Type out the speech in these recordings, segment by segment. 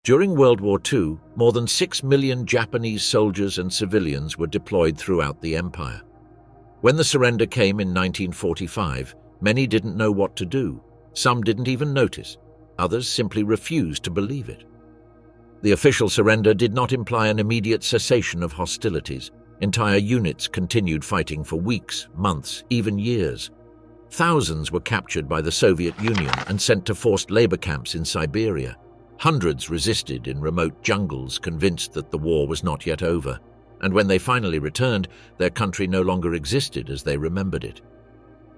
During World War II, more than 6 million Japanese soldiers and civilians were deployed throughout the empire. When the surrender came in 1945, many didn't know what to do. Some didn't even notice. Others simply refused to believe it. The official surrender did not imply an immediate cessation of hostilities. Entire units continued fighting for weeks, months, even years. Thousands were captured by the Soviet Union and sent to forced labor camps in Siberia. Hundreds resisted in remote jungles, convinced that the war was not yet over. And when they finally returned, their country no longer existed as they remembered it.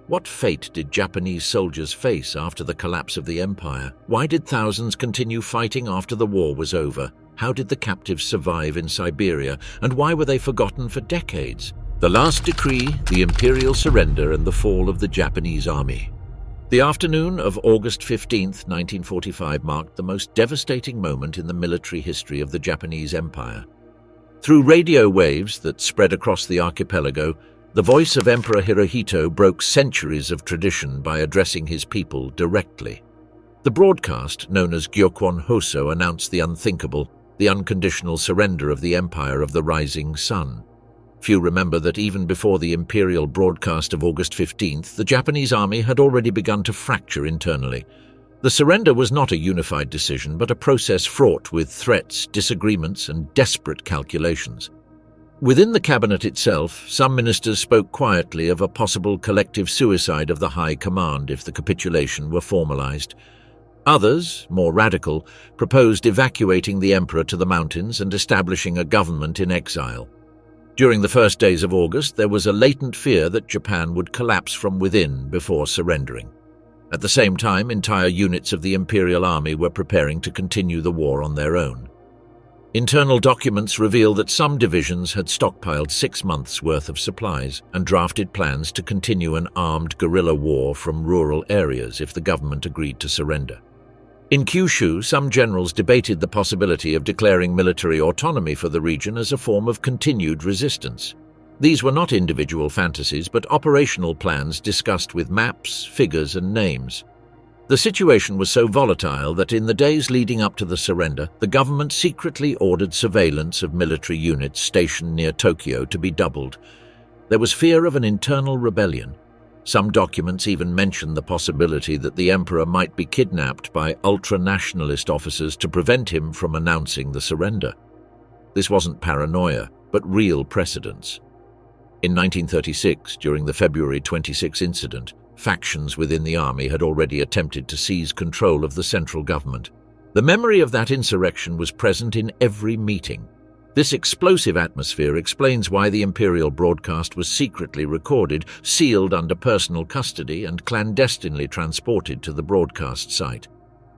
What fate did Japanese soldiers face after the collapse of the empire? Why did thousands continue fighting after the war was over? How did the captives survive in Siberia? And why were they forgotten for decades? The last decree, the imperial surrender, and the fall of the Japanese army. The afternoon of August 15, 1945 marked the most devastating moment in the military history of the Japanese Empire. Through radio waves that spread across the archipelago, the voice of Emperor Hirohito broke centuries of tradition by addressing his people directly. The broadcast, known as Gyokwon Hoso, announced the unthinkable, the unconditional surrender of the Empire of the Rising Sun. Few remember that even before the imperial broadcast of August 15th, the Japanese army had already begun to fracture internally. The surrender was not a unified decision, but a process fraught with threats, disagreements, and desperate calculations. Within the cabinet itself, some ministers spoke quietly of a possible collective suicide of the high command if the capitulation were formalized. Others, more radical, proposed evacuating the emperor to the mountains and establishing a government in exile. During the first days of August, there was a latent fear that Japan would collapse from within before surrendering. At the same time, entire units of the imperial army were preparing to continue the war on their own. Internal documents reveal that some divisions had stockpiled 6 months' worth of supplies and drafted plans to continue an armed guerrilla war from rural areas if the government agreed to surrender. In Kyushu, some generals debated the possibility of declaring military autonomy for the region as a form of continued resistance. These were not individual fantasies, but operational plans discussed with maps, figures, and names. The situation was so volatile that in the days leading up to the surrender, the government secretly ordered surveillance of military units stationed near Tokyo to be doubled. There was fear of an internal rebellion. Some documents even mentioned the possibility that the emperor might be kidnapped by ultra-nationalist officers to prevent him from announcing the surrender. This wasn't paranoia, but real precedence. In 1936, during the February 26 incident, factions within the army had already attempted to seize control of the central government. The memory of that insurrection was present in every meeting. This explosive atmosphere explains why the imperial broadcast was secretly recorded, sealed under personal custody, and clandestinely transported to the broadcast site.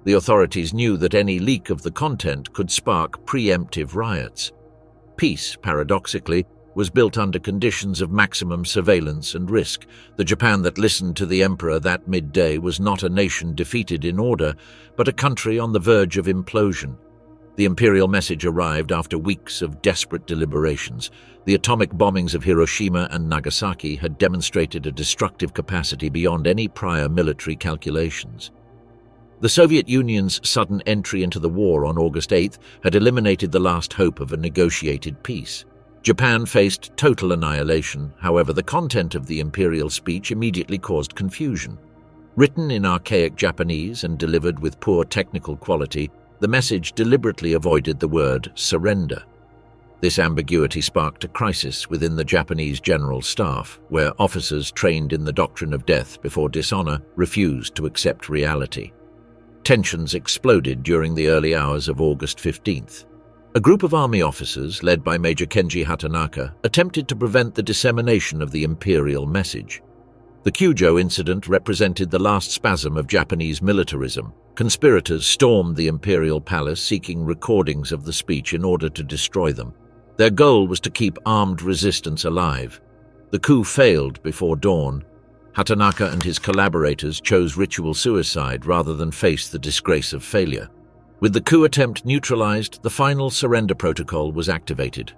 The authorities knew that any leak of the content could spark preemptive riots. Peace, paradoxically, was built under conditions of maximum surveillance and risk. The Japan that listened to the emperor that midday was not a nation defeated in order, but a country on the verge of implosion. The imperial message arrived after weeks of desperate deliberations. The atomic bombings of Hiroshima and Nagasaki had demonstrated a destructive capacity beyond any prior military calculations. The Soviet Union's sudden entry into the war on August 8th had eliminated the last hope of a negotiated peace. Japan faced total annihilation. However, the content of the imperial speech immediately caused confusion. Written in archaic Japanese and delivered with poor technical quality, the message deliberately avoided the word surrender. This ambiguity sparked a crisis within the Japanese general staff, where officers trained in the doctrine of death before dishonor refused to accept reality. Tensions exploded during the early hours of August 15th. A group of army officers, led by Major Kenji Hatanaka, attempted to prevent the dissemination of the imperial message. The Kyujo incident represented the last spasm of Japanese militarism. Conspirators stormed the imperial palace seeking recordings of the speech in order to destroy them. Their goal was to keep armed resistance alive. The coup failed before dawn. Hatanaka and his collaborators chose ritual suicide rather than face the disgrace of failure. With the coup attempt neutralized, the final surrender protocol was activated.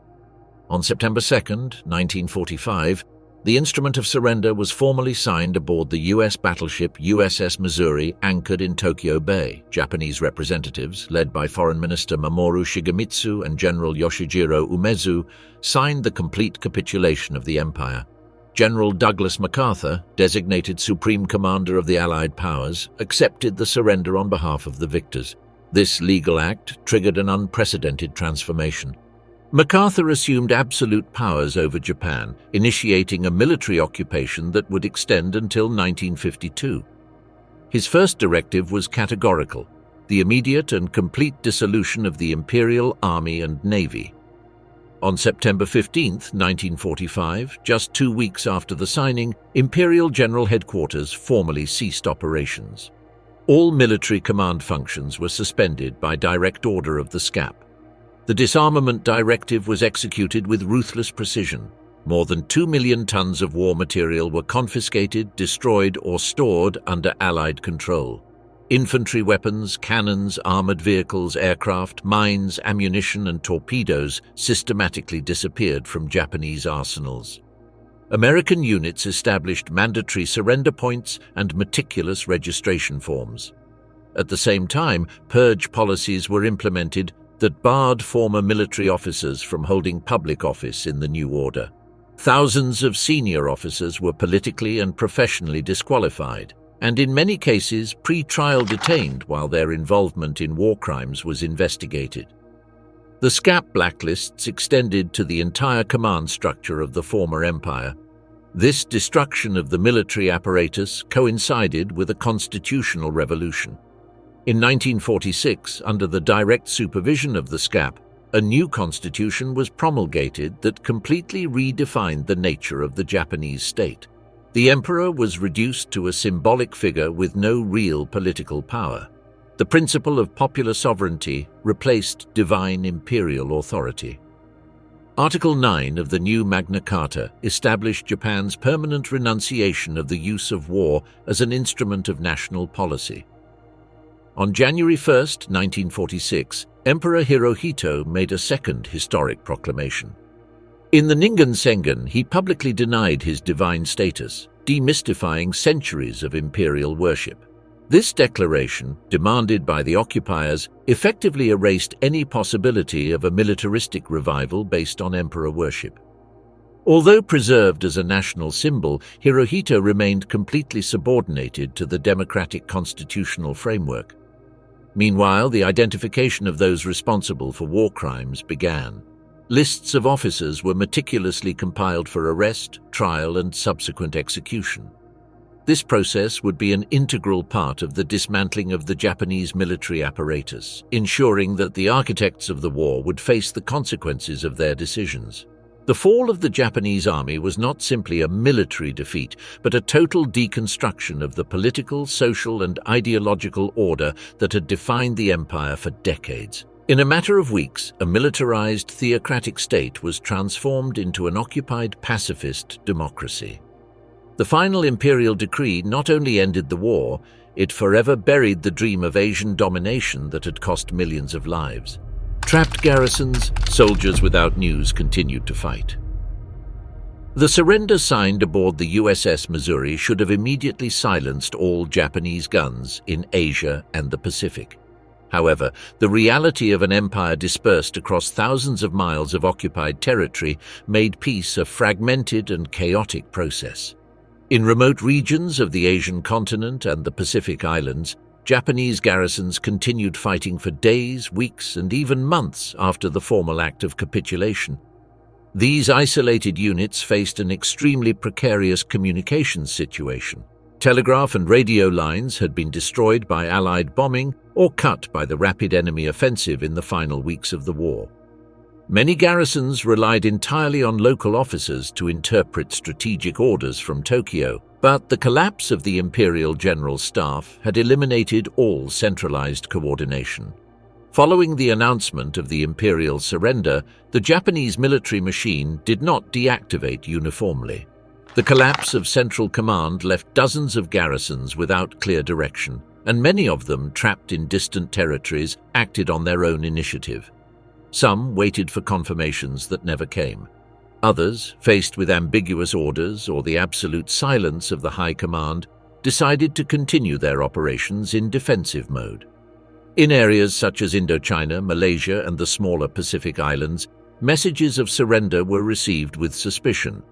On September 2, 1945, The instrument of surrender was formally signed aboard the U.S. battleship USS Missouri, anchored in Tokyo Bay. Japanese representatives, led by Foreign Minister Mamoru Shigemitsu and General Yoshijiro Umezu, signed the complete capitulation of the empire. General Douglas MacArthur, designated Supreme Commander of the Allied powers, accepted the surrender on behalf of the victors. This legal act triggered an unprecedented transformation. MacArthur assumed absolute powers over Japan, initiating a military occupation that would extend until 1952. His first directive was categorical: the immediate and complete dissolution of the Imperial Army and Navy. On September 15, 1945, just 2 weeks after the signing, Imperial General Headquarters formally ceased operations. All military command functions were suspended by direct order of the SCAP. The disarmament directive was executed with ruthless precision. More than 2 million tons of war material were confiscated, destroyed, or stored under Allied control. Infantry weapons, cannons, armored vehicles, aircraft, mines, ammunition, and torpedoes systematically disappeared from Japanese arsenals. American units established mandatory surrender points and meticulous registration forms. At the same time, purge policies were implemented that barred former military officers from holding public office in the new order. Thousands of senior officers were politically and professionally disqualified, and in many cases pre-trial detained while their involvement in war crimes was investigated. The SCAP blacklists extended to the entire command structure of the former empire. This destruction of the military apparatus coincided with a constitutional revolution. In 1946, under the direct supervision of the SCAP, a new constitution was promulgated that completely redefined the nature of the Japanese state. The emperor was reduced to a symbolic figure with no real political power. The principle of popular sovereignty replaced divine imperial authority. Article 9 of the new Magna Carta established Japan's permanent renunciation of the use of war as an instrument of national policy. On January 1, 1946, Emperor Hirohito made a second historic proclamation. In the Ningen Sengen, he publicly denied his divine status, demystifying centuries of imperial worship. This declaration, demanded by the occupiers, effectively erased any possibility of a militaristic revival based on emperor worship. Although preserved as a national symbol, Hirohito remained completely subordinated to the democratic constitutional framework. Meanwhile, the identification of those responsible for war crimes began. Lists of officers were meticulously compiled for arrest, trial, and subsequent execution. This process would be an integral part of the dismantling of the Japanese military apparatus, ensuring that the architects of the war would face the consequences of their decisions. The fall of the Japanese army was not simply a military defeat, but a total deconstruction of the political, social, and ideological order that had defined the empire for decades. In a matter of weeks, a militarized theocratic state was transformed into an occupied pacifist democracy. The final imperial decree not only ended the war, it forever buried the dream of Asian domination that had cost millions of lives. Trapped garrisons, soldiers without news continued to fight. The surrender signed aboard the USS Missouri should have immediately silenced all Japanese guns in Asia and the Pacific. However, the reality of an empire dispersed across thousands of miles of occupied territory made peace a fragmented and chaotic process. In remote regions of the Asian continent and the Pacific Islands, Japanese garrisons continued fighting for days, weeks, and even months after the formal act of capitulation. These isolated units faced an extremely precarious communications situation. Telegraph and radio lines had been destroyed by Allied bombing or cut by the rapid enemy offensive in the final weeks of the war. Many garrisons relied entirely on local officers to interpret strategic orders from Tokyo, but the collapse of the Imperial General Staff had eliminated all centralized coordination. Following the announcement of the imperial surrender, the Japanese military machine did not deactivate uniformly. The collapse of central command left dozens of garrisons without clear direction, and many of them, trapped in distant territories, acted on their own initiative. Some waited for confirmations that never came. Others, faced with ambiguous orders or the absolute silence of the High Command, decided to continue their operations in defensive mode. In areas such as Indochina, Malaysia, and the smaller Pacific Islands, messages of surrender were received with suspicion.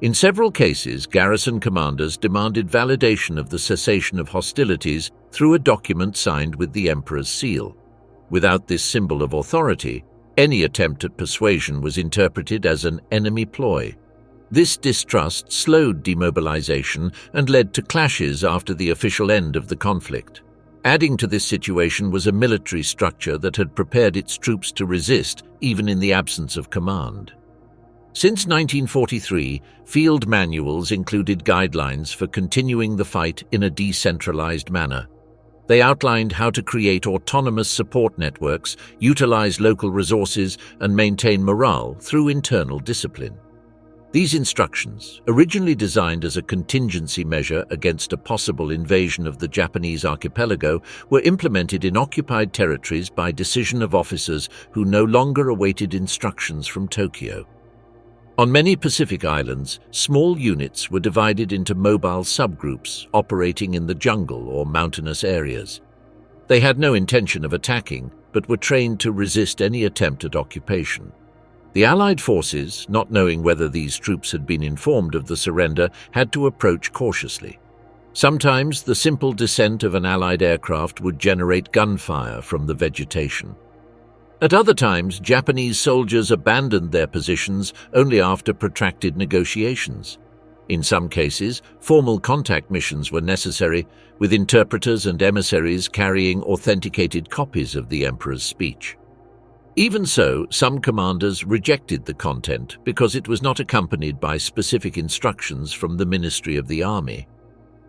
In several cases, garrison commanders demanded validation of the cessation of hostilities through a document signed with the Emperor's seal. Without this symbol of authority, any attempt at persuasion was interpreted as an enemy ploy. This distrust slowed demobilization and led to clashes after the official end of the conflict. Adding to this situation was a military structure that had prepared its troops to resist even in the absence of command. Since 1943, field manuals included guidelines for continuing the fight in a decentralized manner. They outlined how to create autonomous support networks, utilize local resources, and maintain morale through internal discipline. These instructions, originally designed as a contingency measure against a possible invasion of the Japanese archipelago, were implemented in occupied territories by decision of officers who no longer awaited instructions from Tokyo. On many Pacific islands, small units were divided into mobile subgroups operating in the jungle or mountainous areas. They had no intention of attacking, but were trained to resist any attempt at occupation. The Allied forces, not knowing whether these troops had been informed of the surrender, had to approach cautiously. Sometimes the simple descent of an Allied aircraft would generate gunfire from the vegetation. At other times, Japanese soldiers abandoned their positions only after protracted negotiations. In some cases, formal contact missions were necessary, with interpreters and emissaries carrying authenticated copies of the Emperor's speech. Even so, some commanders rejected the content because it was not accompanied by specific instructions from the Ministry of the Army.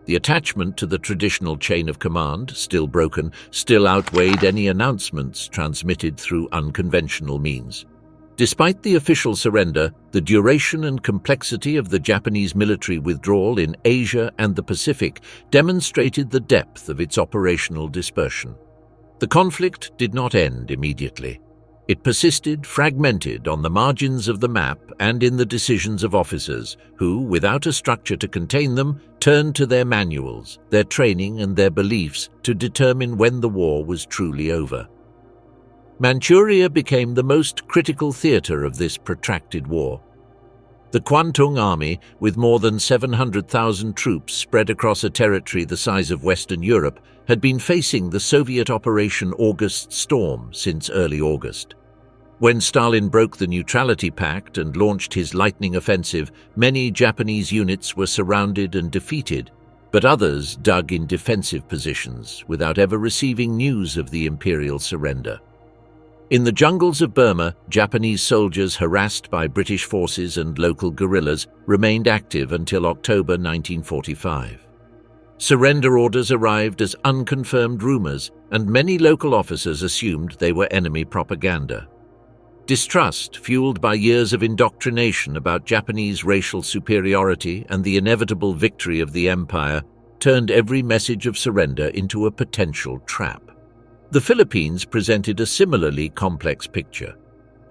The attachment to the traditional chain of command, still broken, still outweighed any announcements transmitted through unconventional means. Despite the official surrender, the duration and complexity of the Japanese military withdrawal in Asia and the Pacific demonstrated the depth of its operational dispersion. The conflict did not end immediately. It persisted, fragmented on the margins of the map and in the decisions of officers who, without a structure to contain them, turned to their manuals, their training and their beliefs to determine when the war was truly over. Manchuria became the most critical theater of this protracted war. The Kwantung Army, with more than 700,000 troops spread across a territory the size of Western Europe, had been facing the Soviet Operation August Storm since early August. When Stalin broke the Neutrality Pact and launched his lightning offensive, many Japanese units were surrounded and defeated, but others dug in defensive positions without ever receiving news of the imperial surrender. In the jungles of Burma, Japanese soldiers harassed by British forces and local guerrillas remained active until October 1945. Surrender orders arrived as unconfirmed rumors, and many local officers assumed they were enemy propaganda. Distrust, fueled by years of indoctrination about Japanese racial superiority and the inevitable victory of the empire, turned every message of surrender into a potential trap. The Philippines presented a similarly complex picture.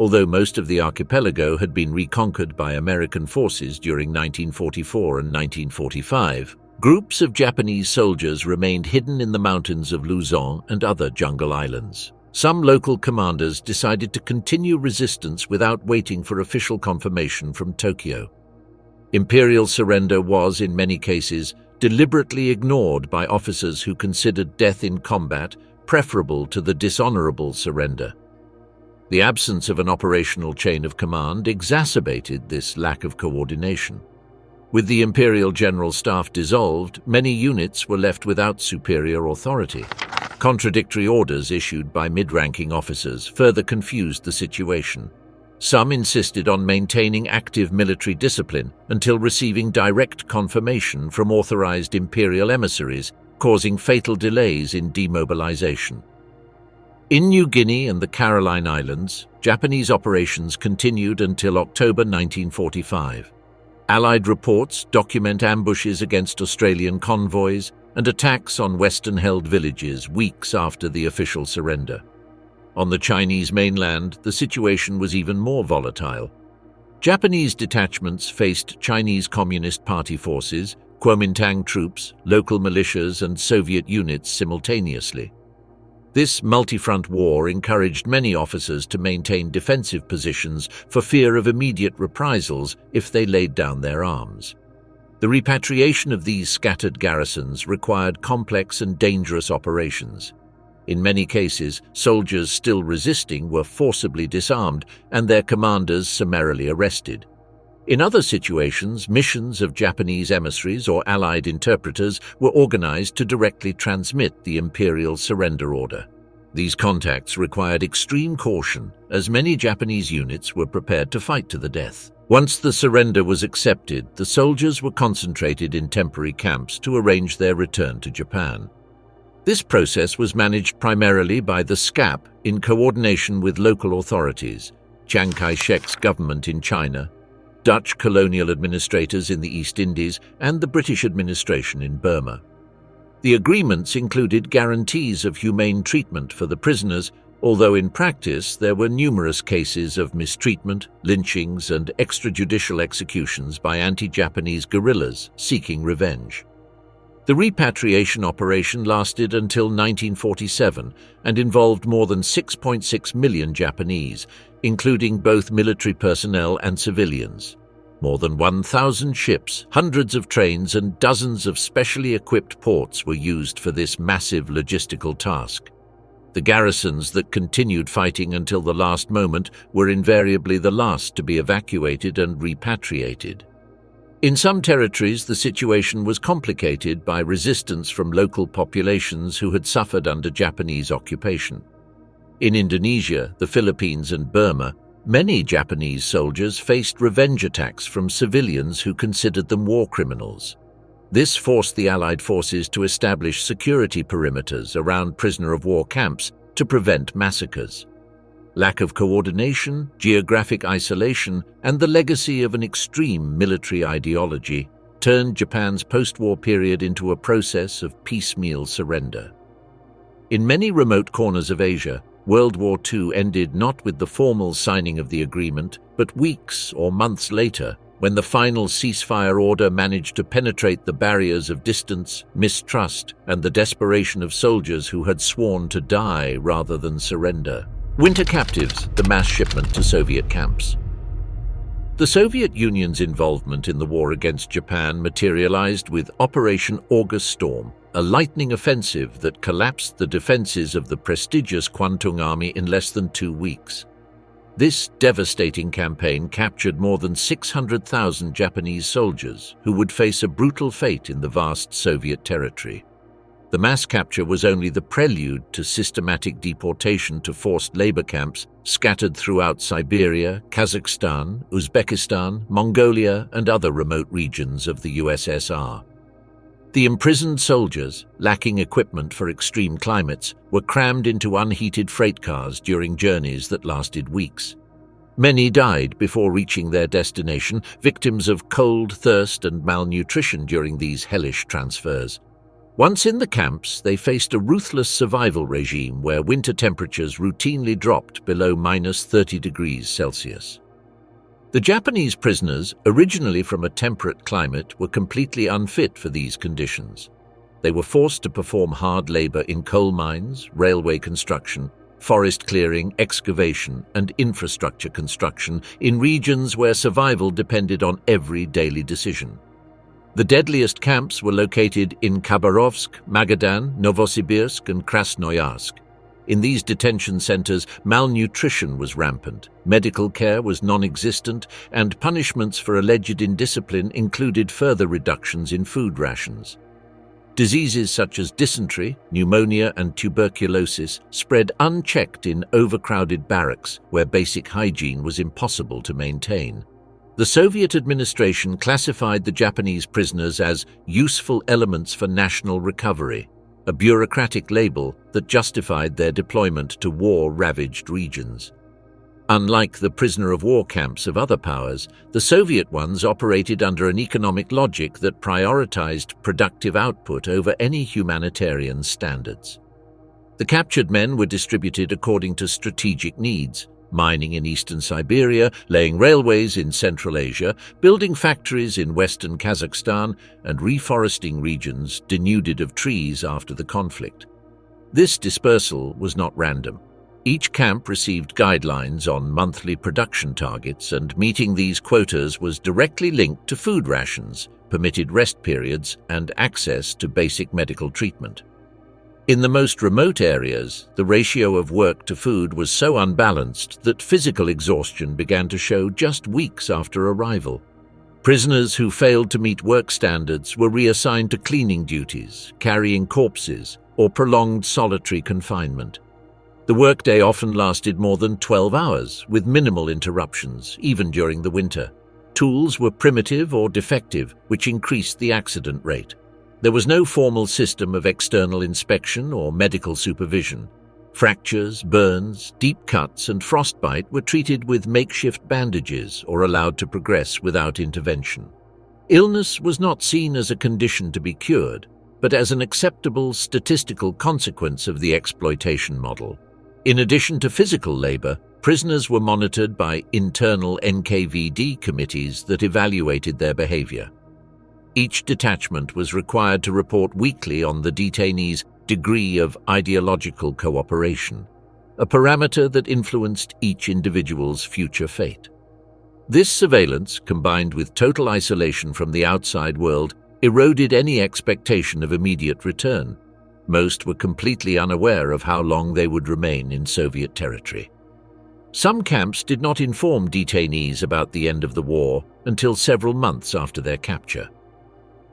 Although most of the archipelago had been reconquered by American forces during 1944 and 1945, groups of Japanese soldiers remained hidden in the mountains of Luzon and other jungle islands. Some local commanders decided to continue resistance without waiting for official confirmation from Tokyo. Imperial surrender was, in many cases, deliberately ignored by officers who considered death in combat preferable to the dishonorable surrender. The absence of an operational chain of command exacerbated this lack of coordination. With the Imperial General Staff dissolved, many units were left without superior authority. Contradictory orders issued by mid-ranking officers further confused the situation. Some insisted on maintaining active military discipline until receiving direct confirmation from authorized imperial emissaries, causing fatal delays in demobilization. In New Guinea and the Caroline Islands, Japanese operations continued until October 1945. Allied reports document ambushes against Australian convoys and attacks on Western-held villages weeks after the official surrender. On the Chinese mainland, the situation was even more volatile. Japanese detachments faced Chinese Communist Party forces, Kuomintang troops, local militias, and Soviet units simultaneously. This multi-front war encouraged many officers to maintain defensive positions for fear of immediate reprisals if they laid down their arms. The repatriation of these scattered garrisons required complex and dangerous operations. In many cases, soldiers still resisting were forcibly disarmed and their commanders summarily arrested. In other situations, missions of Japanese emissaries or Allied interpreters were organized to directly transmit the imperial surrender order. These contacts required extreme caution, as many Japanese units were prepared to fight to the death. Once the surrender was accepted, the soldiers were concentrated in temporary camps to arrange their return to Japan. This process was managed primarily by the SCAP in coordination with local authorities, Chiang Kai-shek's government in China, Dutch colonial administrators in the East Indies, and the British administration in Burma. The agreements included guarantees of humane treatment for the prisoners, although in practice there were numerous cases of mistreatment, lynchings, and extrajudicial executions by anti-Japanese guerrillas seeking revenge. The repatriation operation lasted until 1947 and involved more than 6.6 million Japanese, including both military personnel and civilians. More than 1,000 ships, hundreds of trains, and dozens of specially equipped ports were used for this massive logistical task. The garrisons that continued fighting until the last moment were invariably the last to be evacuated and repatriated. In some territories, the situation was complicated by resistance from local populations who had suffered under Japanese occupation. In Indonesia, the Philippines, and Burma, many Japanese soldiers faced revenge attacks from civilians who considered them war criminals. This forced the Allied forces to establish security perimeters around prisoner-of-war camps to prevent massacres. Lack of coordination, geographic isolation, and the legacy of an extreme military ideology turned Japan's post-war period into a process of piecemeal surrender. In many remote corners of Asia, World War II ended not with the formal signing of the agreement, but weeks or months later, when the final ceasefire order managed to penetrate the barriers of distance, mistrust, and the desperation of soldiers who had sworn to die rather than surrender. Winter captives, the mass shipment to Soviet camps. The Soviet Union's involvement in the war against Japan materialized with Operation August Storm, a lightning offensive that collapsed the defenses of the prestigious Kwantung Army in less than 2 weeks. This devastating campaign captured more than 600,000 Japanese soldiers who would face a brutal fate in the vast Soviet territory. The mass capture was only the prelude to systematic deportation to forced labor camps scattered throughout Siberia, Kazakhstan, Uzbekistan, Mongolia, and other remote regions of the USSR. The imprisoned soldiers, lacking equipment for extreme climates, were crammed into unheated freight cars during journeys that lasted weeks. Many died before reaching their destination, victims of cold, thirst, and malnutrition during these hellish transfers. Once in the camps, they faced a ruthless survival regime where winter temperatures routinely dropped below -30°C. The Japanese prisoners, originally from a temperate climate, were completely unfit for these conditions. They were forced to perform hard labor in coal mines, railway construction, forest clearing, excavation, and infrastructure construction in regions where survival depended on every daily decision. The deadliest camps were located in Khabarovsk, Magadan, Novosibirsk, and Krasnoyarsk. In these detention centers, malnutrition was rampant, medical care was non-existent, and punishments for alleged indiscipline included further reductions in food rations. Diseases such as dysentery, pneumonia, and tuberculosis spread unchecked in overcrowded barracks where basic hygiene was impossible to maintain. The Soviet administration classified the Japanese prisoners as useful elements for national recovery, a bureaucratic label that justified their deployment to war-ravaged regions. Unlike the prisoner-of-war camps of other powers, the Soviet ones operated under an economic logic that prioritized productive output over any humanitarian standards. The captured men were distributed according to strategic needs, mining in eastern Siberia, laying railways in Central Asia, building factories in western Kazakhstan, and reforesting regions denuded of trees after the conflict. This dispersal was not random. Each camp received guidelines on monthly production targets, and meeting these quotas was directly linked to food rations, permitted rest periods, and access to basic medical treatment. In the most remote areas, the ratio of work to food was so unbalanced that physical exhaustion began to show just weeks after arrival. Prisoners who failed to meet work standards were reassigned to cleaning duties, carrying corpses, or prolonged solitary confinement. The workday often lasted more than 12 hours, with minimal interruptions, even during the winter. Tools were primitive or defective, which increased the accident rate. There was no formal system of external inspection or medical supervision. Fractures, burns, deep cuts, and frostbite were treated with makeshift bandages or allowed to progress without intervention. Illness was not seen as a condition to be cured, but as an acceptable statistical consequence of the exploitation model. In addition to physical labor, prisoners were monitored by internal NKVD committees that evaluated their behavior. Each detachment was required to report weekly on the detainees' degree of ideological cooperation, a parameter that influenced each individual's future fate. This surveillance, combined with total isolation from the outside world, eroded any expectation of immediate return. Most were completely unaware of how long they would remain in Soviet territory. Some camps did not inform detainees about the end of the war until several months after their capture.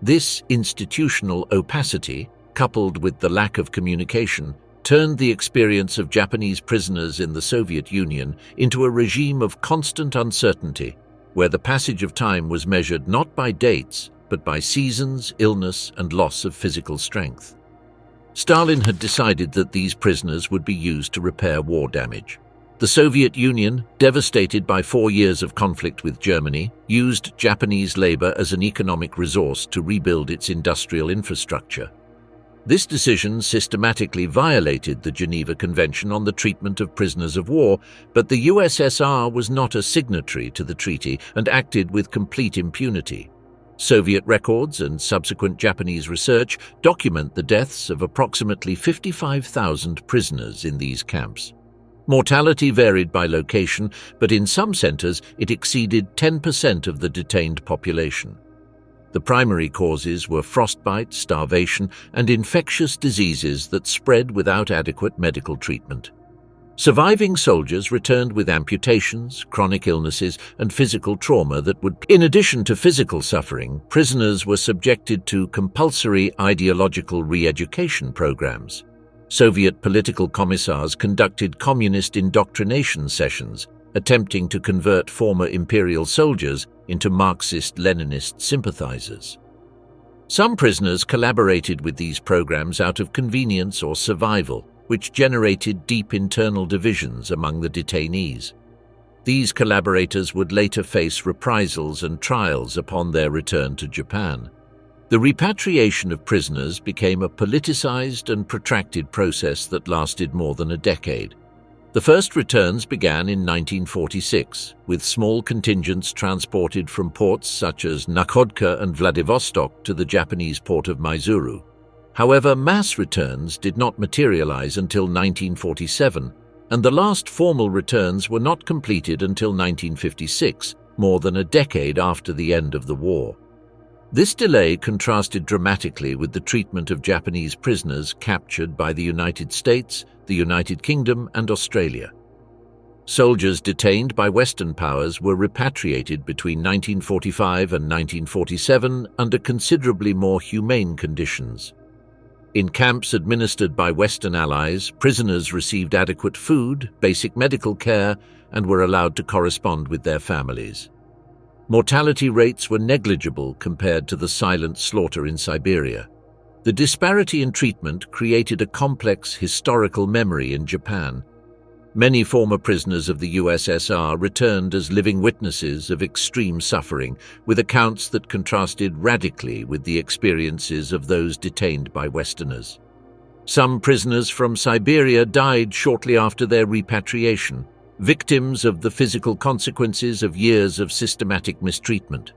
This institutional opacity, coupled with the lack of communication, turned the experience of Japanese prisoners in the Soviet Union into a regime of constant uncertainty, where the passage of time was measured not by dates, but by seasons, illness, and loss of physical strength. Stalin had decided that these prisoners would be used to repair war damage. The Soviet Union, devastated by 4 years of conflict with Germany, used Japanese labor as an economic resource to rebuild its industrial infrastructure. This decision systematically violated the Geneva Convention on the Treatment of Prisoners of War, but the USSR was not a signatory to the treaty and acted with complete impunity. Soviet records and subsequent Japanese research document the deaths of approximately 55,000 prisoners in these camps. Mortality varied by location, but in some centers it exceeded 10% of the detained population. The primary causes were frostbite, starvation, and infectious diseases that spread without adequate medical treatment. Surviving soldiers returned with amputations, chronic illnesses, and physical trauma that would. In addition to physical suffering, prisoners were subjected to compulsory ideological re-education programs. Soviet political commissars conducted communist indoctrination sessions, attempting to convert former imperial soldiers into Marxist-Leninist sympathizers. Some prisoners collaborated with these programs out of convenience or survival, which generated deep internal divisions among the detainees. These collaborators would later face reprisals and trials upon their return to Japan. The repatriation of prisoners became a politicized and protracted process that lasted more than a decade. The first returns began in 1946, with small contingents transported from ports such as Nakhodka and Vladivostok to the Japanese port of Maizuru. However, mass returns did not materialize until 1947, and the last formal returns were not completed until 1956, more than a decade after the end of the war. This delay contrasted dramatically with the treatment of Japanese prisoners captured by the United States, the United Kingdom, and Australia. Soldiers detained by Western powers were repatriated between 1945 and 1947 under considerably more humane conditions. In camps administered by Western allies, prisoners received adequate food, basic medical care, and were allowed to correspond with their families. Mortality rates were negligible compared to the silent slaughter in Siberia. The disparity in treatment created a complex historical memory in Japan. Many former prisoners of the USSR returned as living witnesses of extreme suffering, with accounts that contrasted radically with the experiences of those detained by Westerners. Some prisoners from Siberia died shortly after their repatriation, victims of the physical consequences of years of systematic mistreatment.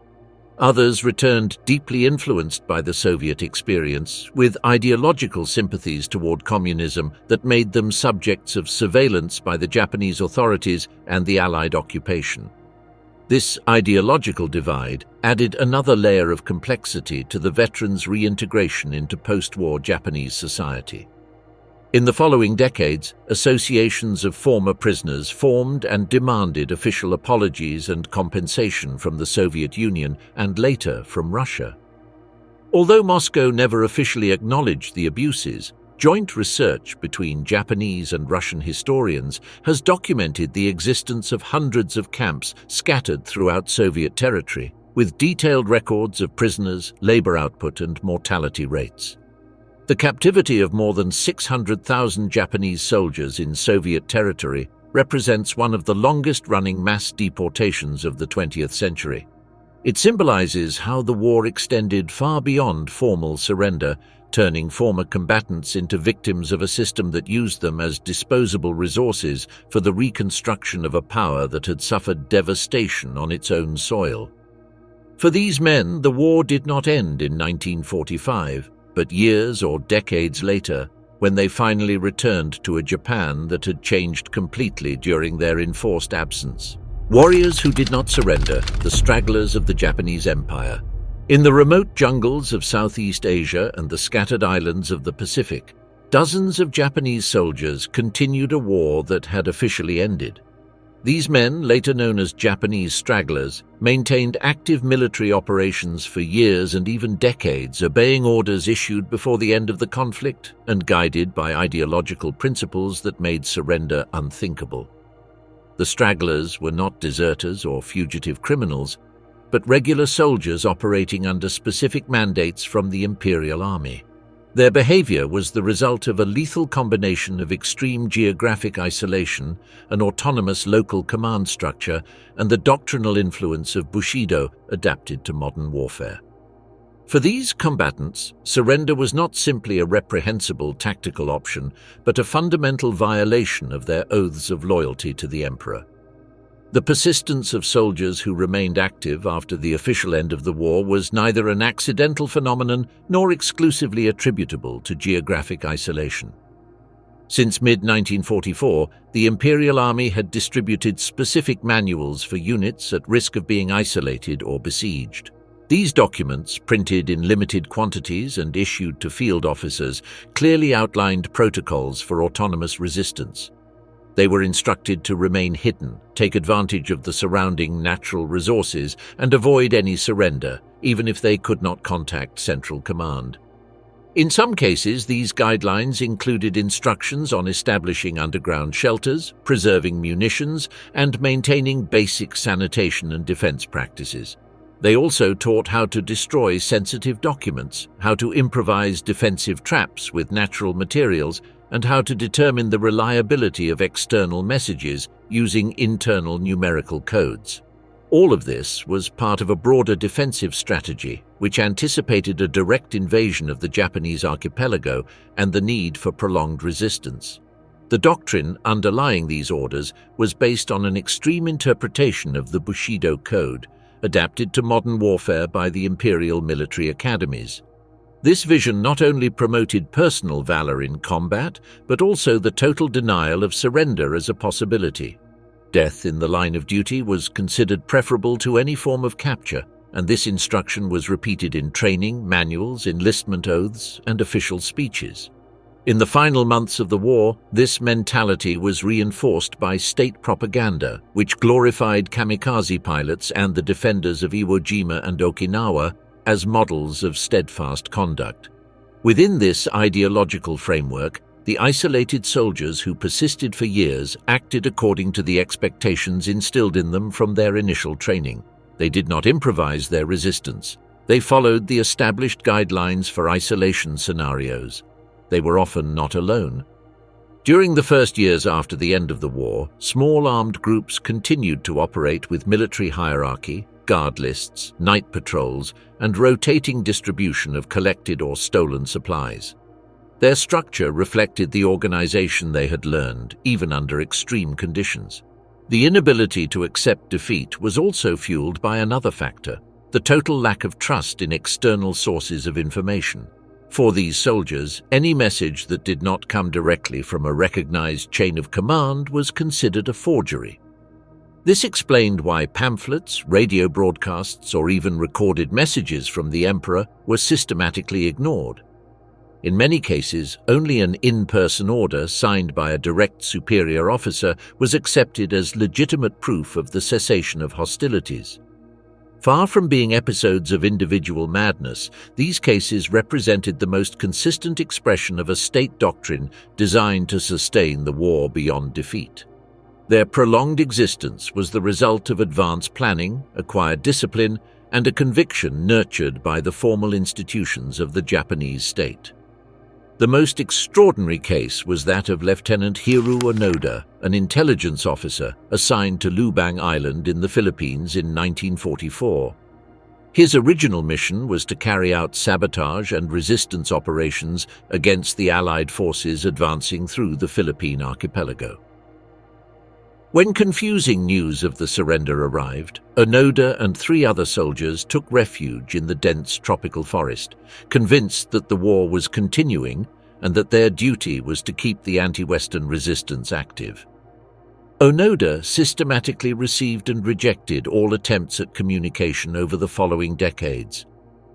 Others returned deeply influenced by the Soviet experience, with ideological sympathies toward communism that made them subjects of surveillance by the Japanese authorities and the Allied occupation. This ideological divide added another layer of complexity to the veterans' reintegration into post-war Japanese society. In the following decades, associations of former prisoners formed and demanded official apologies and compensation from the Soviet Union and later from Russia. Although Moscow never officially acknowledged the abuses, joint research between Japanese and Russian historians has documented the existence of hundreds of camps scattered throughout Soviet territory, with detailed records of prisoners, labor output, and mortality rates. The captivity of more than 600,000 Japanese soldiers in Soviet territory represents one of the longest-running mass deportations of the 20th century. It symbolizes how the war extended far beyond formal surrender, turning former combatants into victims of a system that used them as disposable resources for the reconstruction of a power that had suffered devastation on its own soil. For these men, the war did not end in 1945. But years or decades later, when they finally returned to a Japan that had changed completely during their enforced absence. Warriors who did not surrender, the stragglers of the Japanese Empire. In the remote jungles of Southeast Asia and the scattered islands of the Pacific, dozens of Japanese soldiers continued a war that had officially ended. These men, later known as Japanese stragglers, maintained active military operations for years and even decades, obeying orders issued before the end of the conflict and guided by ideological principles that made surrender unthinkable. The stragglers were not deserters or fugitive criminals, but regular soldiers operating under specific mandates from the Imperial Army. Their behavior was the result of a lethal combination of extreme geographic isolation, an autonomous local command structure, and the doctrinal influence of Bushido adapted to modern warfare. For these combatants, surrender was not simply a reprehensible tactical option, but a fundamental violation of their oaths of loyalty to the emperor. The persistence of soldiers who remained active after the official end of the war was neither an accidental phenomenon nor exclusively attributable to geographic isolation. Since mid-1944, the Imperial Army had distributed specific manuals for units at risk of being isolated or besieged. These documents, printed in limited quantities and issued to field officers, clearly outlined protocols for autonomous resistance. They were instructed to remain hidden, take advantage of the surrounding natural resources, and avoid any surrender, even if they could not contact Central Command. In some cases, these guidelines included instructions on establishing underground shelters, preserving munitions, and maintaining basic sanitation and defense practices. They also taught how to destroy sensitive documents, how to improvise defensive traps with natural materials, and how to determine the reliability of external messages using internal numerical codes. All of this was part of a broader defensive strategy which anticipated a direct invasion of the Japanese archipelago and the need for prolonged resistance. The doctrine underlying these orders was based on an extreme interpretation of the Bushido Code, adapted to modern warfare by the imperial military academies. This vision not only promoted personal valor in combat, but also the total denial of surrender as a possibility. Death in the line of duty was considered preferable to any form of capture, and this instruction was repeated in training, manuals, enlistment oaths, and official speeches. In the final months of the war, this mentality was reinforced by state propaganda, which glorified kamikaze pilots and the defenders of Iwo Jima and Okinawa as models of steadfast conduct. Within this ideological framework, the isolated soldiers who persisted for years acted according to the expectations instilled in them from their initial training. They did not improvise their resistance. They followed the established guidelines for isolation scenarios. They were often not alone. During the first years after the end of the war, small armed groups continued to operate with military hierarchy, guard lists, night patrols, and rotating distribution of collected or stolen supplies. Their structure reflected the organization they had learned, even under extreme conditions. The inability to accept defeat was also fueled by another factor: the total lack of trust in external sources of information. For these soldiers, any message that did not come directly from a recognized chain of command was considered a forgery. This explained why pamphlets, radio broadcasts, or even recorded messages from the emperor were systematically ignored. In many cases, only an in-person order signed by a direct superior officer was accepted as legitimate proof of the cessation of hostilities. Far from being episodes of individual madness, these cases represented the most consistent expression of a state doctrine designed to sustain the war beyond defeat. Their prolonged existence was the result of advanced planning, acquired discipline, and a conviction nurtured by the formal institutions of the Japanese state. The most extraordinary case was that of Lieutenant Hiroo Onoda, an intelligence officer assigned to Lubang Island in the Philippines in 1944. His original mission was to carry out sabotage and resistance operations against the Allied forces advancing through the Philippine archipelago. When confusing news of the surrender arrived, Onoda and 3 other soldiers took refuge in the dense tropical forest, convinced that the war was continuing and that their duty was to keep the anti-Western resistance active. Onoda systematically received and rejected all attempts at communication over the following decades.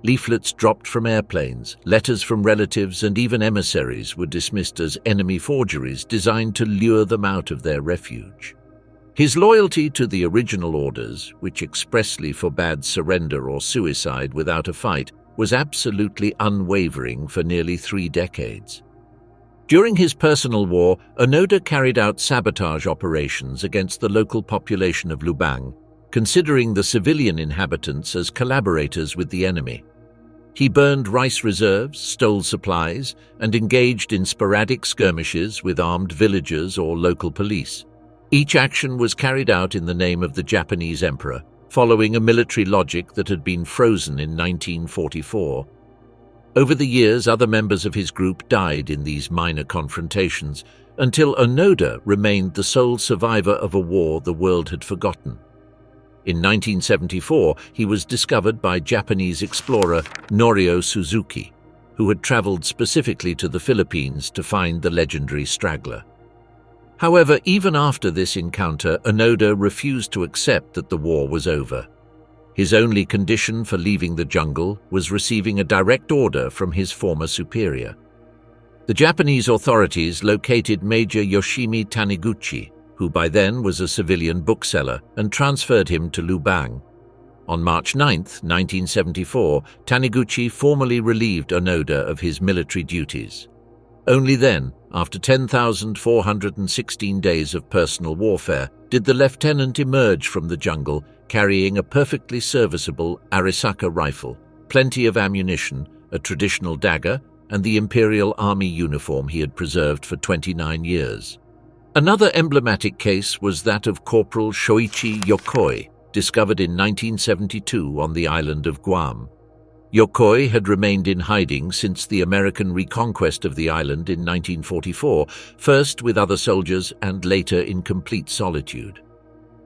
Leaflets dropped from airplanes, letters from relatives, and even emissaries were dismissed as enemy forgeries designed to lure them out of their refuge. His loyalty to the original orders, which expressly forbade surrender or suicide without a fight, was absolutely unwavering for nearly 3 decades. During his personal war, Onoda carried out sabotage operations against the local population of Lubang, considering the civilian inhabitants as collaborators with the enemy. He burned rice reserves, stole supplies, and engaged in sporadic skirmishes with armed villagers or local police. Each action was carried out in the name of the Japanese emperor, following a military logic that had been frozen in 1944. Over the years, other members of his group died in these minor confrontations, until Onoda remained the sole survivor of a war the world had forgotten. In 1974, he was discovered by Japanese explorer Norio Suzuki, who had traveled specifically to the Philippines to find the legendary straggler. However, even after this encounter, Onoda refused to accept that the war was over. His only condition for leaving the jungle was receiving a direct order from his former superior. The Japanese authorities located Major Yoshimi Taniguchi, who by then was a civilian bookseller, and transferred him to Lubang. On March 9, 1974, Taniguchi formally relieved Onoda of his military duties. Only then, after 10,416 days of personal warfare, did the lieutenant emerge from the jungle carrying a perfectly serviceable Arisaka rifle, plenty of ammunition, a traditional dagger, and the Imperial Army uniform he had preserved for 29 years. Another emblematic case was that of Corporal Shoichi Yokoi, discovered in 1972 on the island of Guam. Yokoi had remained in hiding since the American reconquest of the island in 1944, first with other soldiers and later in complete solitude.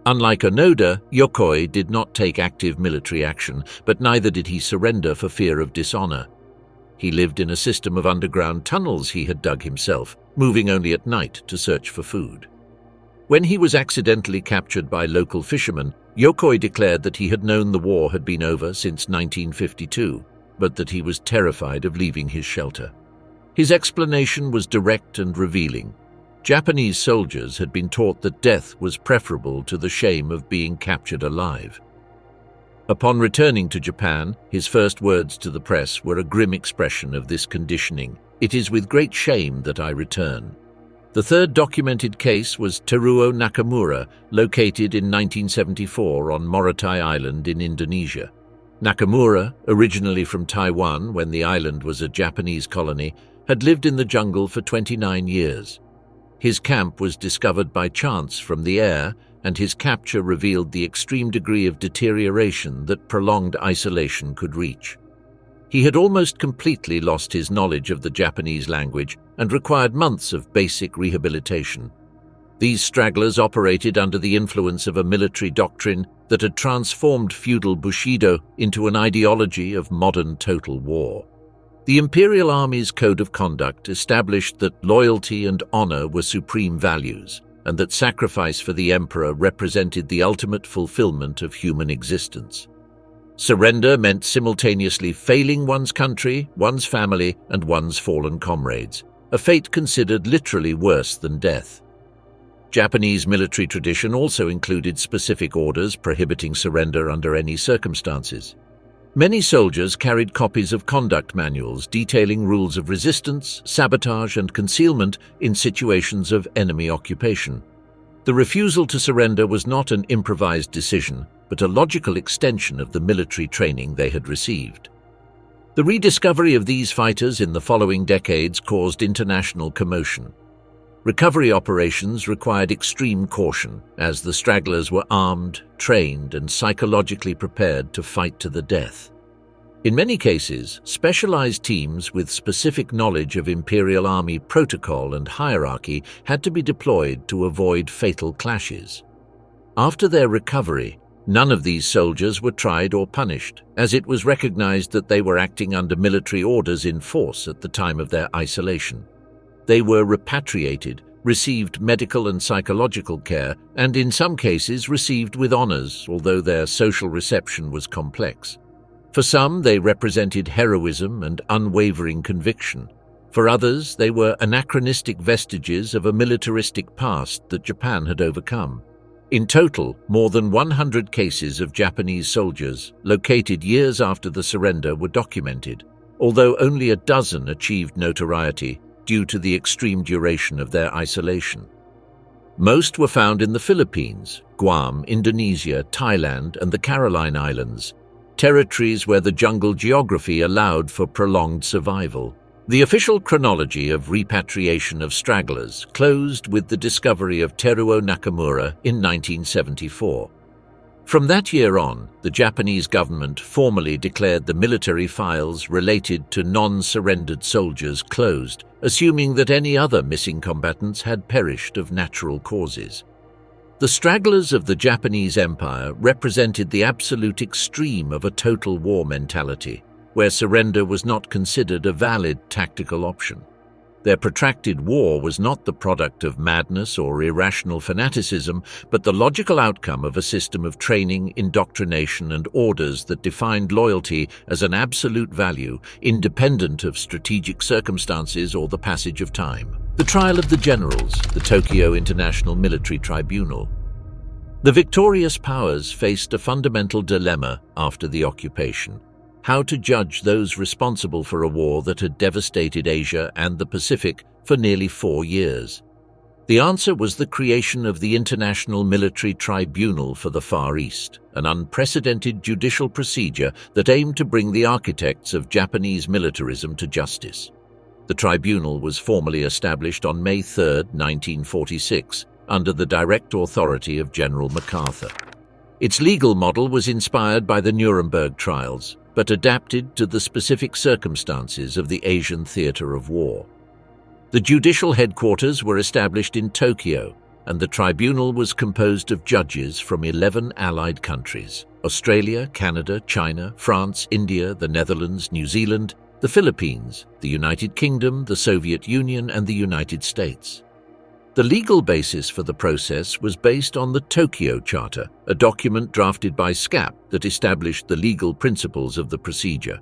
Unlike Onoda, Yokoi did not take active military action, but neither did he surrender for fear of dishonor. He lived in a system of underground tunnels he had dug himself, moving only at night to search for food. When he was accidentally captured by local fishermen, Yokoi declared that he had known the war had been over since 1952, but that he was terrified of leaving his shelter. His explanation was direct and revealing. Japanese soldiers had been taught that death was preferable to the shame of being captured alive. Upon returning to Japan, his first words to the press were a grim expression of this conditioning. "It is with great shame that I return." The third documented case was Teruo Nakamura, located in 1974 on Morotai Island in Indonesia. Nakamura, originally from Taiwan when the island was a Japanese colony, had lived in the jungle for 29 years. His camp was discovered by chance from the air, and his capture revealed the extreme degree of deterioration that prolonged isolation could reach. He had almost completely lost his knowledge of the Japanese language and required months of basic rehabilitation. These stragglers operated under the influence of a military doctrine that had transformed feudal Bushido into an ideology of modern total war. The Imperial Army's code of conduct established that loyalty and honor were supreme values, and that sacrifice for the emperor represented the ultimate fulfillment of human existence. Surrender meant simultaneously failing one's country, one's family, and one's fallen comrades, a fate considered literally worse than death. Japanese military tradition also included specific orders prohibiting surrender under any circumstances. Many soldiers carried copies of conduct manuals detailing rules of resistance, sabotage, and concealment in situations of enemy occupation. The refusal to surrender was not an improvised decision, but a logical extension of the military training they had received. The rediscovery of these fighters in the following decades caused international commotion. Recovery operations required extreme caution, as the stragglers were armed, trained, and psychologically prepared to fight to the death. In many cases, specialized teams with specific knowledge of Imperial Army protocol and hierarchy had to be deployed to avoid fatal clashes. After their recovery, none of these soldiers were tried or punished, as it was recognized that they were acting under military orders in force at the time of their isolation. They were repatriated, received medical and psychological care, and in some cases received with honors, although their social reception was complex. For some, they represented heroism and unwavering conviction. For others, they were anachronistic vestiges of a militaristic past that Japan had overcome. In total, more than 100 cases of Japanese soldiers, located years after the surrender, were documented, although only a dozen achieved notoriety due to the extreme duration of their isolation. Most were found in the Philippines, Guam, Indonesia, Thailand, and the Caroline Islands, territories where the jungle geography allowed for prolonged survival. The official chronology of repatriation of stragglers closed with the discovery of Teruo Nakamura in 1974. From that year on, the Japanese government formally declared the military files related to non-surrendered soldiers closed, assuming that any other missing combatants had perished of natural causes. The stragglers of the Japanese Empire represented the absolute extreme of a total war mentality, where surrender was not considered a valid tactical option. Their protracted war was not the product of madness or irrational fanaticism, but the logical outcome of a system of training, indoctrination, and orders that defined loyalty as an absolute value, independent of strategic circumstances or the passage of time. The trial of the generals, the Tokyo International Military Tribunal. The victorious powers faced a fundamental dilemma after the occupation: how to judge those responsible for a war that had devastated Asia and the Pacific for nearly 4 years. The answer was the creation of the International Military Tribunal for the Far East, an unprecedented judicial procedure that aimed to bring the architects of Japanese militarism to justice. The tribunal was formally established on May 3, 1946, under the direct authority of General MacArthur. Its legal model was inspired by the Nuremberg trials, but adapted to the specific circumstances of the Asian theater of war. The judicial headquarters were established in Tokyo, and the tribunal was composed of judges from 11 allied countries: Australia, Canada, China, France, India, the Netherlands, New Zealand, the Philippines, the United Kingdom, the Soviet Union, and the United States. The legal basis for the process was based on the Tokyo Charter, a document drafted by SCAP that established the legal principles of the procedure.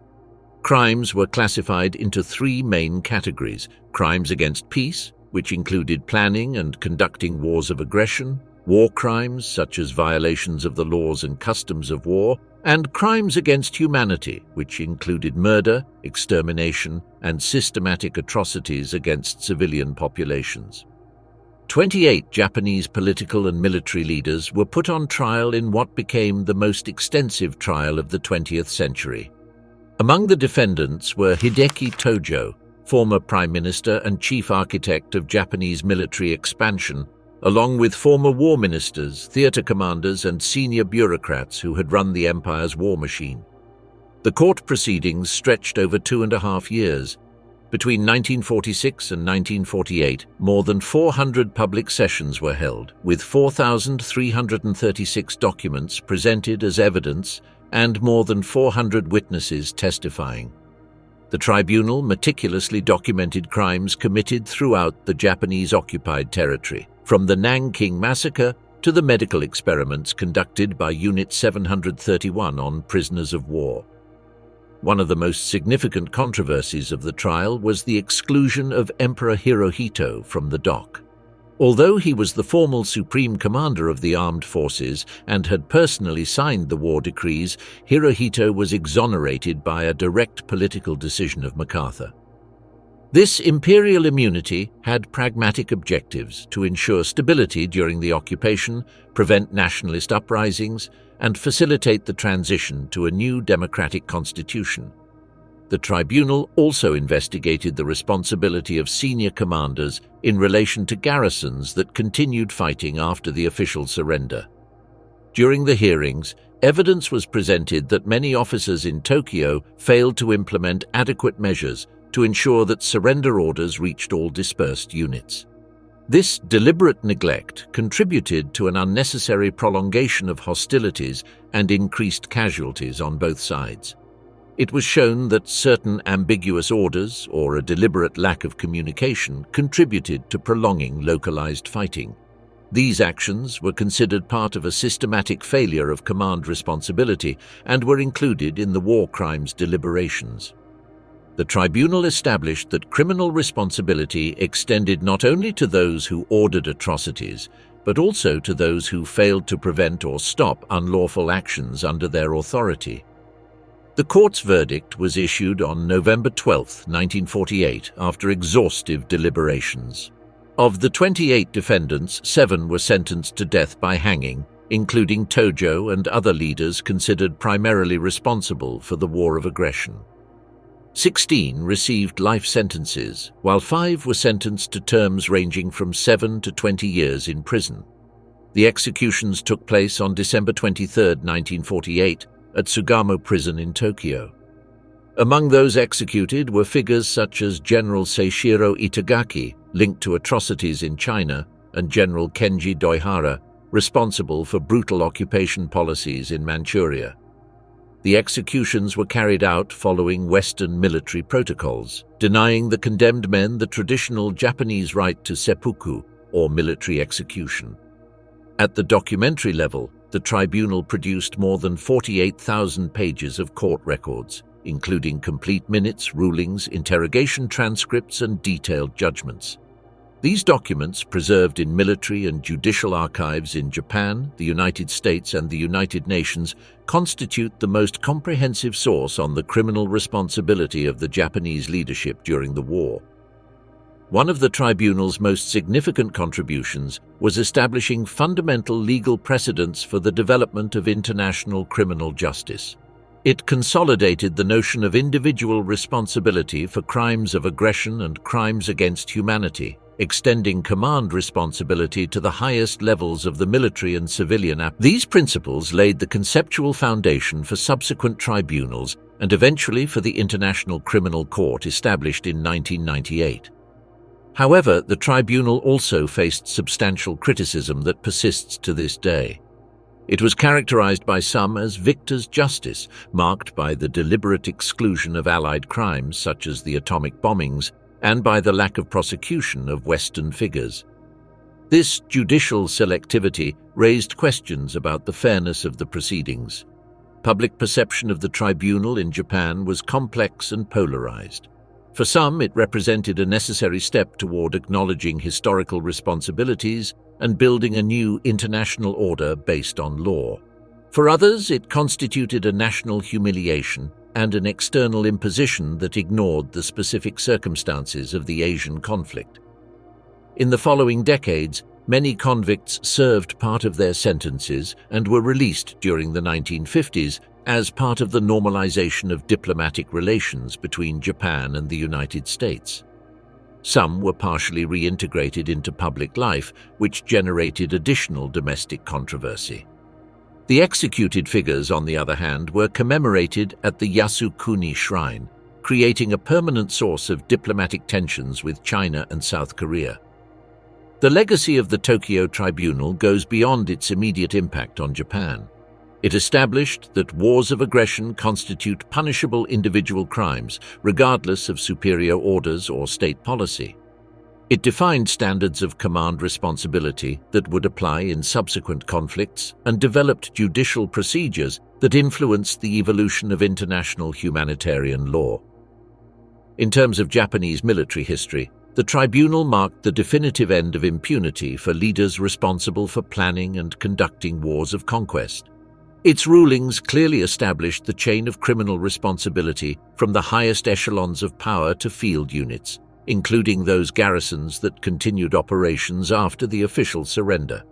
Crimes were classified into 3 main categories: crimes against peace, which included planning and conducting wars of aggression, war crimes such as violations of the laws and customs of war, and crimes against humanity, which included murder, extermination, and systematic atrocities against civilian populations. 28 Japanese political and military leaders were put on trial in what became the most extensive trial of the 20th century. Among the defendants were Hideki Tojo, former Prime Minister and chief architect of Japanese military expansion, along with former war ministers, theater commanders, and senior bureaucrats who had run the empire's war machine. The court proceedings stretched over 2.5 years. Between 1946 and 1948, more than 400 public sessions were held, with 4,336 documents presented as evidence and more than 400 witnesses testifying. The tribunal meticulously documented crimes committed throughout the Japanese-occupied territory, from the Nanking Massacre to the medical experiments conducted by Unit 731 on prisoners of war. One of the most significant controversies of the trial was the exclusion of Emperor Hirohito from the dock. Although he was the formal supreme commander of the armed forces and had personally signed the war decrees, Hirohito was exonerated by a direct political decision of MacArthur. This imperial immunity had pragmatic objectives to ensure stability during the occupation, prevent nationalist uprisings, and facilitate the transition to a new democratic constitution. The tribunal also investigated the responsibility of senior commanders in relation to garrisons that continued fighting after the official surrender. During the hearings, evidence was presented that many officers in Tokyo failed to implement adequate measures to ensure that surrender orders reached all dispersed units. This deliberate neglect contributed to an unnecessary prolongation of hostilities and increased casualties on both sides. It was shown that certain ambiguous orders or a deliberate lack of communication contributed to prolonging localized fighting. These actions were considered part of a systematic failure of command responsibility and were included in the war crimes deliberations. The tribunal established that criminal responsibility extended not only to those who ordered atrocities, but also to those who failed to prevent or stop unlawful actions under their authority. The court's verdict was issued on November 12, 1948, after exhaustive deliberations. Of the 28 defendants, 7 were sentenced to death by hanging, including Tojo and other leaders considered primarily responsible for the war of aggression. 16 received life sentences, while 5 were sentenced to terms ranging from 7 to 20 years in prison. The executions took place on December 23, 1948, at Sugamo Prison in Tokyo. Among those executed were figures such as General Seishiro Itagaki, linked to atrocities in China, and General Kenji Doihara, responsible for brutal occupation policies in Manchuria. The executions were carried out following Western military protocols, denying the condemned men the traditional Japanese right to seppuku, or military execution. At the documentary level, the tribunal produced more than 48,000 pages of court records, including complete minutes, rulings, interrogation transcripts, and detailed judgments. These documents, preserved in military and judicial archives in Japan, the United States, and the United Nations, constitute the most comprehensive source on the criminal responsibility of the Japanese leadership during the war. One of the tribunal's most significant contributions was establishing fundamental legal precedents for the development of international criminal justice. It consolidated the notion of individual responsibility for crimes of aggression and crimes against humanity, extending command responsibility to the highest levels of the military and civilian apparatus. These principles laid the conceptual foundation for subsequent tribunals and eventually for the International Criminal Court established in 1998. However, the tribunal also faced substantial criticism that persists to this day. It was characterized by some as victor's justice, marked by the deliberate exclusion of Allied crimes such as the atomic bombings and by the lack of prosecution of Western figures. This judicial selectivity raised questions about the fairness of the proceedings. Public perception of the tribunal in Japan was complex and polarized. For some, it represented a necessary step toward acknowledging historical responsibilities and building a new international order based on law. For others, it constituted a national humiliation and an external imposition that ignored the specific circumstances of the Asian conflict. In the following decades, many convicts served part of their sentences and were released during the 1950s as part of the normalization of diplomatic relations between Japan and the United States. Some were partially reintegrated into public life, which generated additional domestic controversy. The executed figures, on the other hand, were commemorated at the Yasukuni Shrine, creating a permanent source of diplomatic tensions with China and South Korea. The legacy of the Tokyo Tribunal goes beyond its immediate impact on Japan. It established that wars of aggression constitute punishable individual crimes, regardless of superior orders or state policy. It defined standards of command responsibility that would apply in subsequent conflicts and developed judicial procedures that influenced the evolution of international humanitarian law. In terms of Japanese military history, the tribunal marked the definitive end of impunity for leaders responsible for planning and conducting wars of conquest. Its rulings clearly established the chain of criminal responsibility from the highest echelons of power to field units, including those garrisons that continued operations after the official surrender.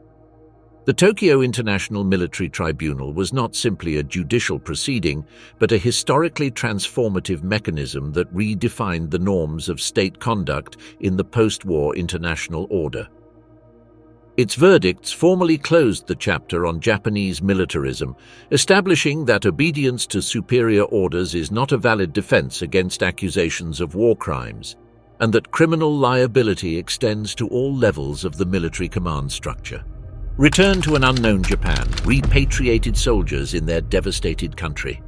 The Tokyo International Military Tribunal was not simply a judicial proceeding, but a historically transformative mechanism that redefined the norms of state conduct in the post-war international order. Its verdicts formally closed the chapter on Japanese militarism, establishing that obedience to superior orders is not a valid defense against accusations of war crimes, and that criminal liability extends to all levels of the military command structure. Return to an unknown Japan, repatriated soldiers in their devastated country.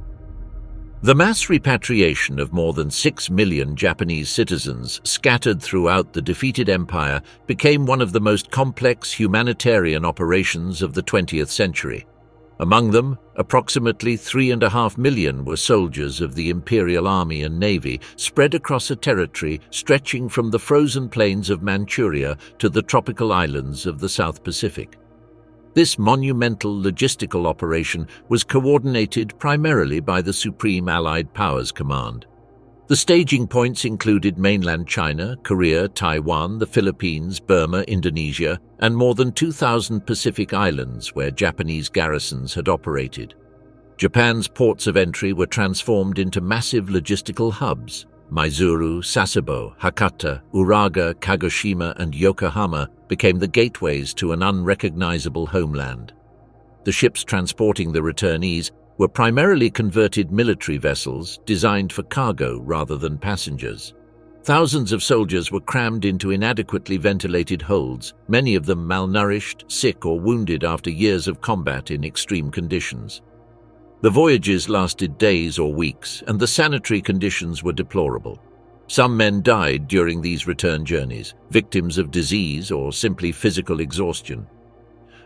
The mass repatriation of more than 6 million Japanese citizens scattered throughout the defeated empire became one of the most complex humanitarian operations of the 20th century. Among them, approximately 3.5 million were soldiers of the Imperial Army and Navy, spread across a territory stretching from the frozen plains of Manchuria to the tropical islands of the South Pacific. This monumental logistical operation was coordinated primarily by the Supreme Allied Powers Command. The staging points included mainland China, Korea, Taiwan, the Philippines, Burma, Indonesia, and more than 2,000 Pacific islands where Japanese garrisons had operated. Japan's ports of entry were transformed into massive logistical hubs. Maizuru, Sasebo, Hakata, Uraga, Kagoshima, and Yokohama became the gateways to an unrecognizable homeland. The ships transporting the returnees were primarily converted military vessels designed for cargo rather than passengers. Thousands of soldiers were crammed into inadequately ventilated holds, many of them malnourished, sick, or wounded after years of combat in extreme conditions. The voyages lasted days or weeks, and the sanitary conditions were deplorable. Some men died during these return journeys, victims of disease or simply physical exhaustion.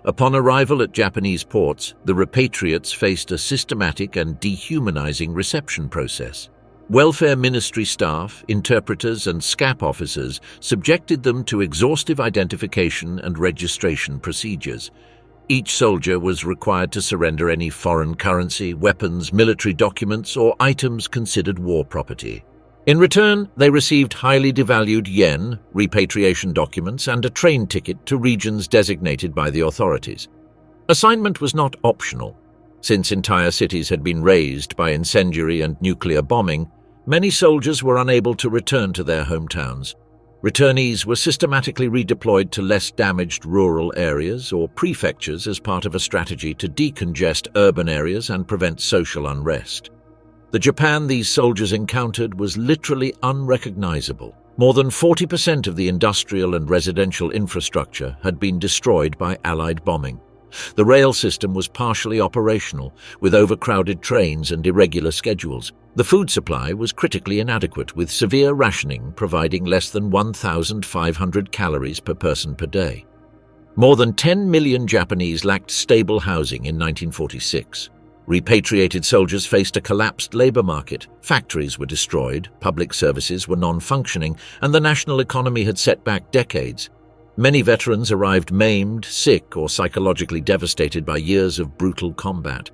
Upon arrival at Japanese ports, the repatriates faced a systematic and dehumanizing reception process. Welfare ministry staff, interpreters, and SCAP officers subjected them to exhaustive identification and registration procedures. Each soldier was required to surrender any foreign currency, weapons, military documents, or items considered war property. In return, they received highly devalued yen, repatriation documents, and a train ticket to regions designated by the authorities. Assignment was not optional. Since entire cities had been razed by incendiary and nuclear bombing, many soldiers were unable to return to their hometowns. Returnees were systematically redeployed to less damaged rural areas or prefectures as part of a strategy to decongest urban areas and prevent social unrest. The Japan these soldiers encountered was literally unrecognizable. More than 40% of the industrial and residential infrastructure had been destroyed by Allied bombing. The rail system was partially operational, with overcrowded trains and irregular schedules. The food supply was critically inadequate, with severe rationing providing less than 1,500 calories per person per day. More than 10 million Japanese lacked stable housing in 1946. Repatriated soldiers faced a collapsed labor market. Factories were destroyed, public services were non-functioning, and the national economy had set back decades. Many veterans arrived maimed, sick, or psychologically devastated by years of brutal combat.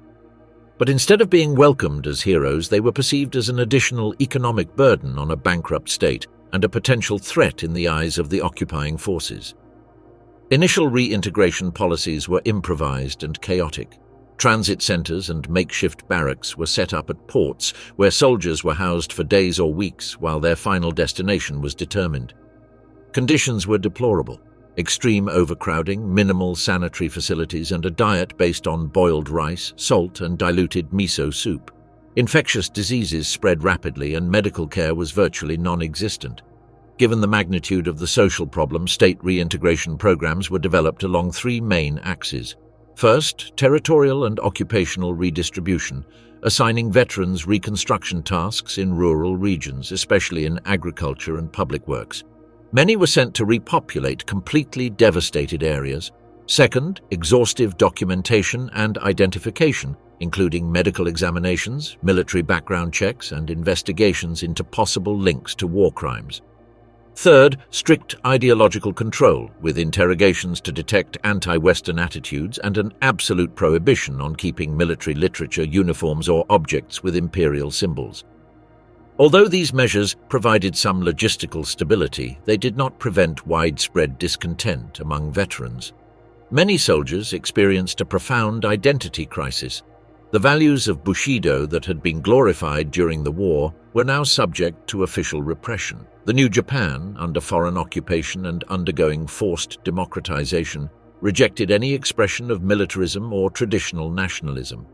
But instead of being welcomed as heroes, they were perceived as an additional economic burden on a bankrupt state and a potential threat in the eyes of the occupying forces. Initial reintegration policies were improvised and chaotic. Transit centers and makeshift barracks were set up at ports where soldiers were housed for days or weeks while their final destination was determined. Conditions were deplorable. Extreme overcrowding, minimal sanitary facilities, and a diet based on boiled rice, salt, and diluted miso soup. Infectious diseases spread rapidly and medical care was virtually non-existent. Given the magnitude of the social problem, state reintegration programs were developed along three main axes. First, territorial and occupational redistribution, assigning veterans reconstruction tasks in rural regions, especially in agriculture and public works. Many were sent to repopulate completely devastated areas. Second, exhaustive documentation and identification, including medical examinations, military background checks, and investigations into possible links to war crimes. Third, strict ideological control, with interrogations to detect anti-Western attitudes and an absolute prohibition on keeping military literature, uniforms, or objects with imperial symbols. Although these measures provided some logistical stability, they did not prevent widespread discontent among veterans. Many soldiers experienced a profound identity crisis. The values of Bushido that had been glorified during the war were now subject to official repression. The new Japan, under foreign occupation and undergoing forced democratization, rejected any expression of militarism or traditional nationalism.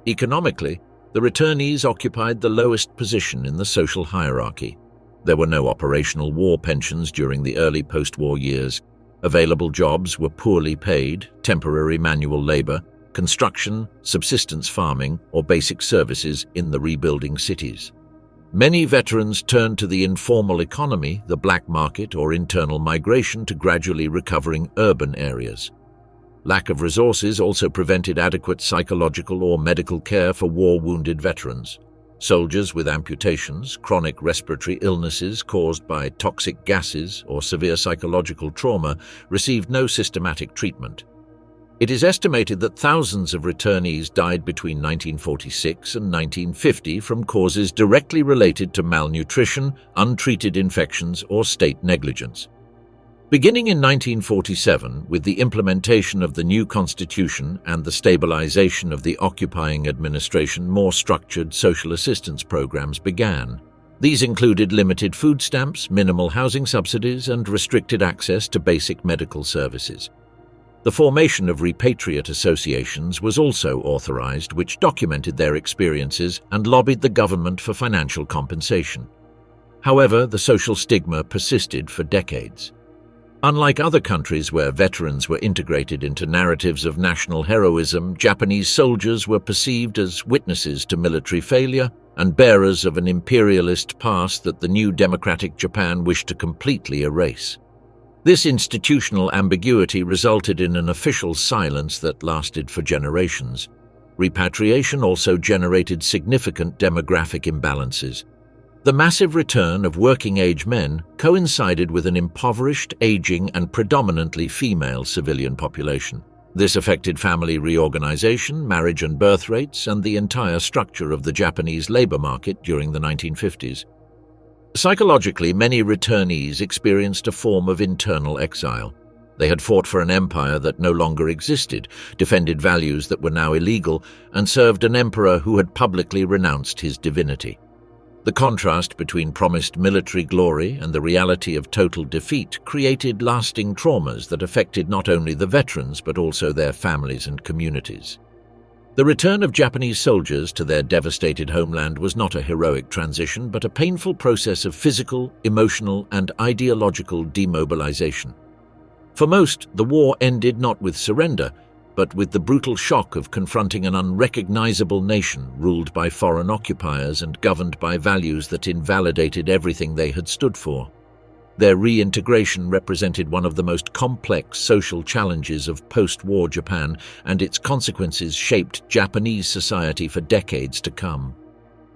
Economically, the returnees occupied the lowest position in the social hierarchy. There were no operational war pensions during the early post-war years. Available jobs were poorly paid, temporary manual labor, construction, subsistence farming, or basic services in the rebuilding cities. Many veterans turned to the informal economy, the black market, or internal migration to gradually recovering urban areas. Lack of resources also prevented adequate psychological or medical care for war-wounded veterans. Soldiers with amputations, chronic respiratory illnesses caused by toxic gases, or severe psychological trauma received no systematic treatment. It is estimated that thousands of returnees died between 1946 and 1950 from causes directly related to malnutrition, untreated infections, or state negligence. Beginning in 1947, with the implementation of the new constitution and the stabilization of the occupying administration, more structured social assistance programs began. These included limited food stamps, minimal housing subsidies, and restricted access to basic medical services. The formation of repatriate associations was also authorized, which documented their experiences and lobbied the government for financial compensation. However, the social stigma persisted for decades. Unlike other countries where veterans were integrated into narratives of national heroism, Japanese soldiers were perceived as witnesses to military failure and bearers of an imperialist past that the new democratic Japan wished to completely erase. This institutional ambiguity resulted in an official silence that lasted for generations. Repatriation also generated significant demographic imbalances. The massive return of working-age men coincided with an impoverished, aging, and predominantly female civilian population. This affected family reorganization, marriage and birth rates, and the entire structure of the Japanese labor market during the 1950s. Psychologically, many returnees experienced a form of internal exile. They had fought for an empire that no longer existed, defended values that were now illegal, and served an emperor who had publicly renounced his divinity. The contrast between promised military glory and the reality of total defeat created lasting traumas that affected not only the veterans but also their families and communities. The return of Japanese soldiers to their devastated homeland was not a heroic transition, but a painful process of physical, emotional, and ideological demobilization. For most, the war ended not with surrender, but with the brutal shock of confronting an unrecognizable nation ruled by foreign occupiers and governed by values that invalidated everything they had stood for. Their reintegration represented one of the most complex social challenges of post-war Japan, and its consequences shaped Japanese society for decades to come.